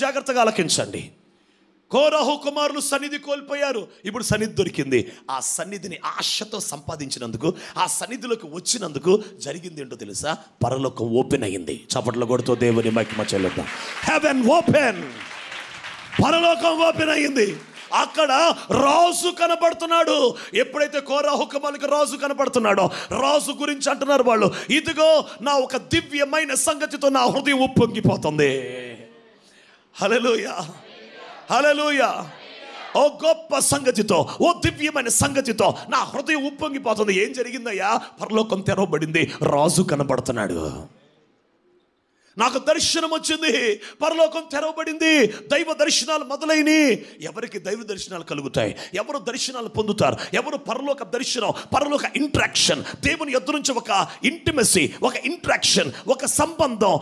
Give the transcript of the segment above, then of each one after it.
జాగ్రత్తగా ఆలకించండి. కోరహు కుమారులు సన్నిధి కోల్పోయారు, ఇప్పుడు సన్నిధి దొరికింది. ఆ సన్నిధిని ఆశతో సంపాదించినందుకు, ఆ సన్నిధిలోకి వచ్చినందుకు జరిగింది ఏంటో తెలుసా? పరలోకం ఓపెన్ అయ్యింది. చప్పట్లు కొడుతూ దేవుని మహిమ చెల్లిద్దాం. హెవెన్ ఓపెన్, పరలోకం ఓపెన్ అయ్యింది. అక్కడ రాజు కనబడుతున్నాడు. ఎప్పుడైతే కోరహు కుమారులకు రాజు కనబడుతున్నాడో, రాజు గురించి అంటున్నారు వాళ్ళు, ఇదిగో నా ఒక దివ్యమైన సంగతితో నా హృదయం ఉప్పొంగిపోతుంది. హల్లెలూయా, హల్లెలూయా. ఓ గొప్ప సంగతితో, ఓ దివ్యమైన సంగతితో నా హృదయం ఉప్పొంగిపోతుంది. ఏం జరిగిందయ్యా? పరలోకం తెరవబడింది, రాజు కనబడుతున్నాడు. నాకు దర్శనం వచ్చింది, పరలోకం తెరవబడింది, దైవ దర్శనాలు మొదలైనవి. ఎవరికి దైవ దర్శనాలు కలుగుతాయి? ఎవరు దర్శనాలు పొందుతారు? ఎవరు పరలోక దర్శనం, పరలోక ఇంట్రాక్షన్, దేవుని ఎదురు నుంచి ఒక ఇంటిమసీ, ఒక ఇంట్రాక్షన్, ఒక సంబంధం,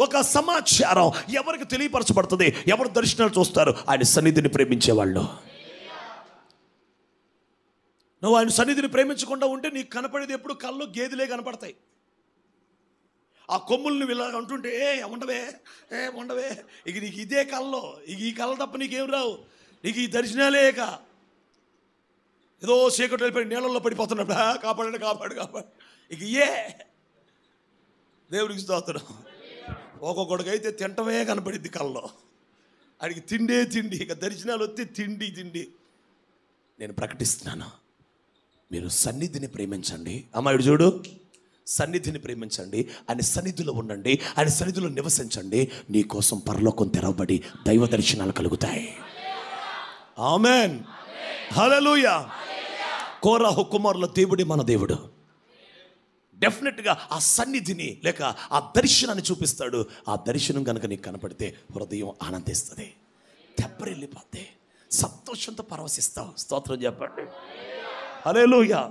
ఒక సమాచారం ఎవరికి తెలియపరచబడుతుంది? ఎవరు దర్శనాలు చూస్తారు? ఆయన సన్నిధిని ప్రేమించేవాళ్ళు. నువ్వు ఆయన సన్నిధిని ప్రేమించకుండా ఉంటే నీకు కనపడేది ఎప్పుడు కళ్ళు గేదెలే కనపడతాయి. ఆ కొమ్ముల్ని ఇలా అంటుంటే ఉండవే ఇక నీకు ఇదే కళ్ళలో, ఇక ఈ కళ్ళ తప్ప నీకేం రావు, నీకు ఈ దర్శనాలేక ఏదో చీకటి వెళ్ళిపోయి నీళ్ళల్లో పడిపోతున్నప్పుడు కాపాడు ఇక దేవుడికి స్తోత్రం. ఒక్కొక్కడికైతే తింటమే కనపడిద్ది కళ్ళలో, అడిగి తిండి, ఇక దర్శనాలు వస్తే తిండి. నేను ప్రకటిస్తున్నాను, మీరు సన్నిధిని ప్రేమించండి. అమ్మాయిడు చూడు, సన్నిధిని ప్రేమించండి, ఆయన సన్నిధిలో ఉండండి, ఆయన సన్నిధిలో నివసించండి. నీ కోసం పరలోకం తెరవబడి దైవ దర్శనాలు కలుగుతాయి. ఆమేన్, హల్లెలూయా. కోరహు కుమారుల దేవుడి మన దేవుడు. డెఫినెట్గా ఆ సన్నిధిని లేక ఆ దర్శనాన్ని చూపిస్తాడు. ఆ దర్శనం కనుక నీకు కనపడితే హృదయం ఆనందిస్తుంది, తెప్పరిల్లిపోతే సంతోషంతో పరవశిస్తావు. స్తోత్రం చెప్పండి, హల్లెలూయా.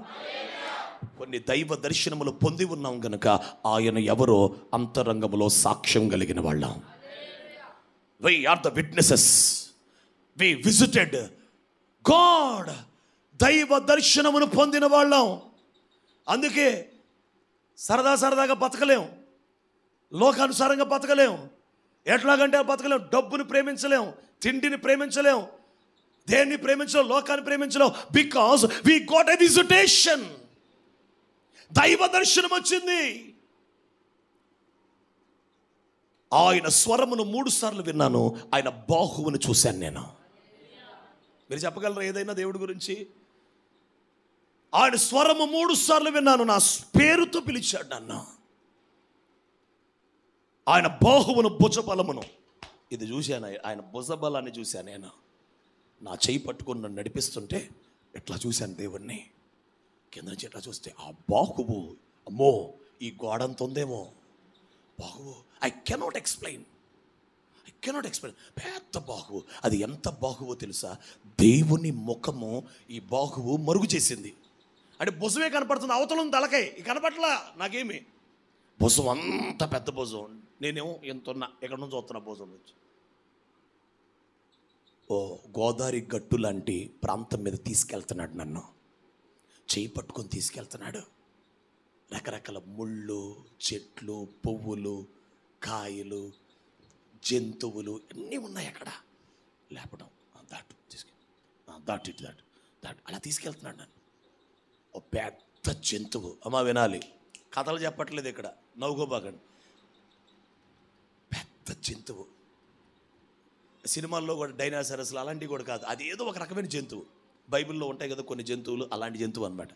కొన్ని దైవ దర్శనములు పొంది ఉన్నాం గనుక ఆయన ఎవరో అంతరంగములో సాక్ష్యం కలిగిన వాళ్ళం. We are the witnesses. We visited God. దైవ దర్శనమును పొందిన వాళ్ళం. అందుకే సరదాగా బతకలేం, లోకానుసారంగా బతకలేం. ఎట్లాగంటే బతకలేం. డబ్బుని ప్రేమించలేం, తిండిని ప్రేమించలేం, దేన్ని ప్రేమించలేం, లోకాన్ని ప్రేమించలేం. Because we got a visitation. దైవ దర్శనం వచ్చింది. ఆయన స్వరమును 3 సార్లు విన్నాను, ఆయన బాహువును చూశాను నేను. మీరు చెప్పగలరా ఏదైనా దేవుడి గురించి? ఆయన స్వరము 3 సార్లు విన్నాను, నా పేరుతో పిలిచాడు నన్ను. ఆయన బాహువును, భుజబలమును ఇది చూశాను, ఆయన భుజబలాన్ని చూశాను నేను. నా చేయి పట్టుకుని నన్ను నడిపిస్తుంటే ఎట్లా చూశాను దేవుణ్ణి. కింద నుంచి ఎట్లా చూస్తే ఆ బాహువు, అమ్మో ఈ గోడంత ఉందేమో బాహువు. I cannot explain. పెద్ద బాహువు. అది ఎంత బాహువో తెలుసా? దేవుని ముఖము ఈ బాహువు మరుగు చేసింది. అంటే భుజమే కనపడుతుంది, అవతల తలకాయ కనపట్లా నాకేమి. భుజం అంత పెద్ద భుజం, నేనేమో ఎంత ఉన్నా ఎక్కడి నుంచి వస్తున్నా భుజం నుంచి. ఓ గోదావరి గట్టు లాంటి ప్రాంతం మీద తీసుకెళ్తున్నాడు నన్ను, చేయి పట్టుకొని తీసుకెళ్తున్నాడు. రకరకాల ముళ్ళు, చెట్లు, పువ్వులు, కాయలు, జంతువులు అన్నీ ఉన్నాయి అక్కడ. లేపడం, దాటు అలా తీసుకెళ్తున్నాడు నన్ను. ఓ పెద్ద జంతువు. అమ్మా వినాలి, కథలు చెప్పట్లేదు ఇక్కడ, నవ్వుకోబాగండి. పెద్ద జంతువు. సినిమాల్లో కూడా డైనాసరస్లు అలాంటివి కూడా కాదు, అది ఏదో ఒక రకమైన జంతువు. బైబిల్లో ఉంటాయి కదా కొన్ని జంతువులు, అలాంటి జంతువు అనమాట.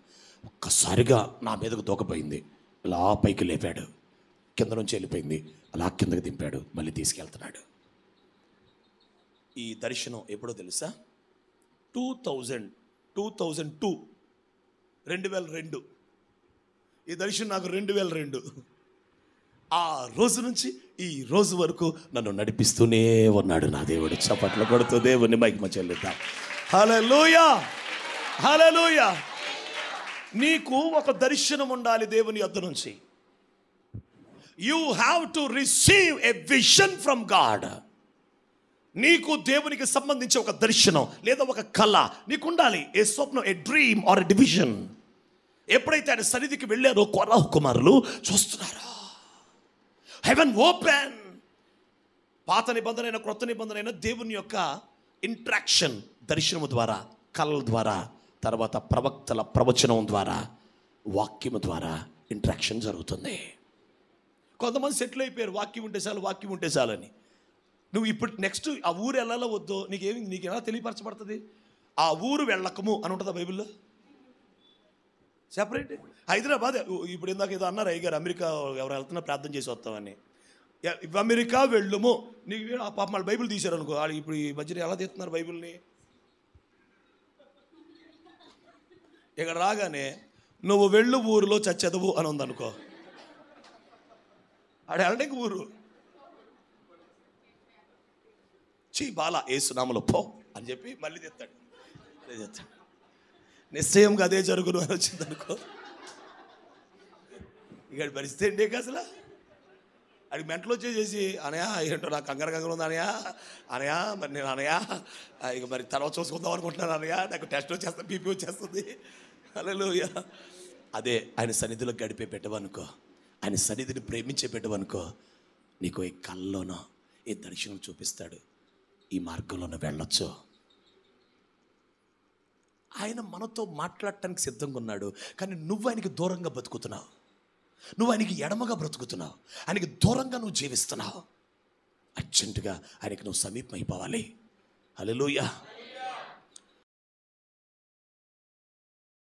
ఒక్కసారిగా నా మీదకు దూకపోయింది, ఇలా పైకి లేపాడు, కింద నుంచి వెళ్ళిపోయింది, అలా కిందకి దింపాడు, మళ్ళీ తీసుకెళ్తున్నాడు. ఈ దర్శనం ఎప్పుడో తెలుసా? 2002 ఈ దర్శనం నాకు 2002. ఆ రోజు నుంచి ఈ రోజు వరకు నన్ను నడిపిస్తూనే ఉన్నాడు నా దేవుడు. చప్పట్లు కొడుతూ దేవుని మహిమ చెల్లిద్దాం. హల్లెలూయా, హల్లెలూయా. నీకు ఒక దర్శనం ఉండాలి దేవుని యొద్ద నుంచి. You have to receive a vision from God. నీకు దేవునికి సంబంధించి ఒక దర్శనం లేదా ఒక కళ నీకు ఉండాలి. ఏ స్వప్నం, ఏ డ్రీమ్ ఆర్ ఎ డివిజన్. ఎప్పుడైతే ఆయన సన్నిధికి వెళ్ళారో కోరహు కుమారులు చూస్తున్నారా, హెవెన్ ఓపెన్. పాత నిబంధన అయినా క్రొత్త నిబంధన అయినా దేవుని యొక్క ఇంట్రాక్షన్ దర్శనము ద్వారా, కళల ద్వారా, తర్వాత ప్రవక్తల ప్రవచనం ద్వారా, వాక్యము ద్వారా ఇంట్రాక్షన్ జరుగుతుంది. కొంతమంది సెటిల్ అయిపోయారు, వాక్యం ఉంటే చాలు, వాక్యం ఉంటే చాలని. నువ్వు ఇప్పుడు నెక్స్ట్ ఆ ఊరు వెళ్ళాలో వద్దో నీకు ఎలా తెలియపరచబడుతుంది? ఆ ఊరు వెళ్ళకము అని ఉంటుందా బైబిల్లో? సెపరేట్. హైదరాబాద్ ఇప్పుడు ఇందాక ఏదో అన్నారు అయ్యగారు, అమెరికా ఎవరు వెళ్తున్నా ప్రార్థన చేసి వస్తామని. అమెరికా వెళ్ళుము, నీకు ఆ పాప మళ్ళీ బైబిల్ తీశారు అనుకో, వాళ్ళు ఇప్పుడు ఈ మధ్యన ఎలా తీస్తున్నారు బైబిల్ని? ఇక్కడ రాగానే నువ్వు వెళ్ళు ఊరిలో చచ్చెదవు అని ఉందనుకో, ఆడ వెళ్ళడానికి ఊరు బాలా ఏసునామలో పో అని చెప్పి మళ్ళీ తెస్తాడు. నిశ్చయంగా అదే జరుగును అని వచ్చింది అనుకో, ఇక్కడ పరిస్థితి ఏంటి అసలు? అడిగి మెంటలు వచ్చేసేసి అనయా ఏంటో నాకు కంగారు ఉంది అనయా మరి నేను అనయా ఇక మరి తర్వాత చూసుకుందాం అనుకుంటున్నాను అనయా, నాకు టెస్ట్ వచ్చేస్తుంది, బీపీ వచ్చేస్తుంది. హల్లెలూయా. అదే ఆయన సన్నిధిలో గడిపే పెట్టవనుకో, ఆయన సన్నిధిని ప్రేమించే పెట్టవనుకో, నీకు ఈ కళ్ళలోనో ఈ దర్శనం చూపిస్తాడు, ఈ మార్గంలోనూ వెళ్ళొచ్చు. ఆయన మనతో మాట్లాడటానికి సిద్ధంగా ఉన్నాడు, కానీ నువ్వు ఆయనకి దూరంగా బతుకుతున్నావు, నువ్వు ఆయనకి ఎడమగా బ్రతుకుతున్నావు, ఆయనకి దూరంగా నువ్వు జీవిస్తున్నావు. అర్జెంటుగా ఆయనకి నువ్వు సమీపం అయిపోవాలి. హల్లెలూయా.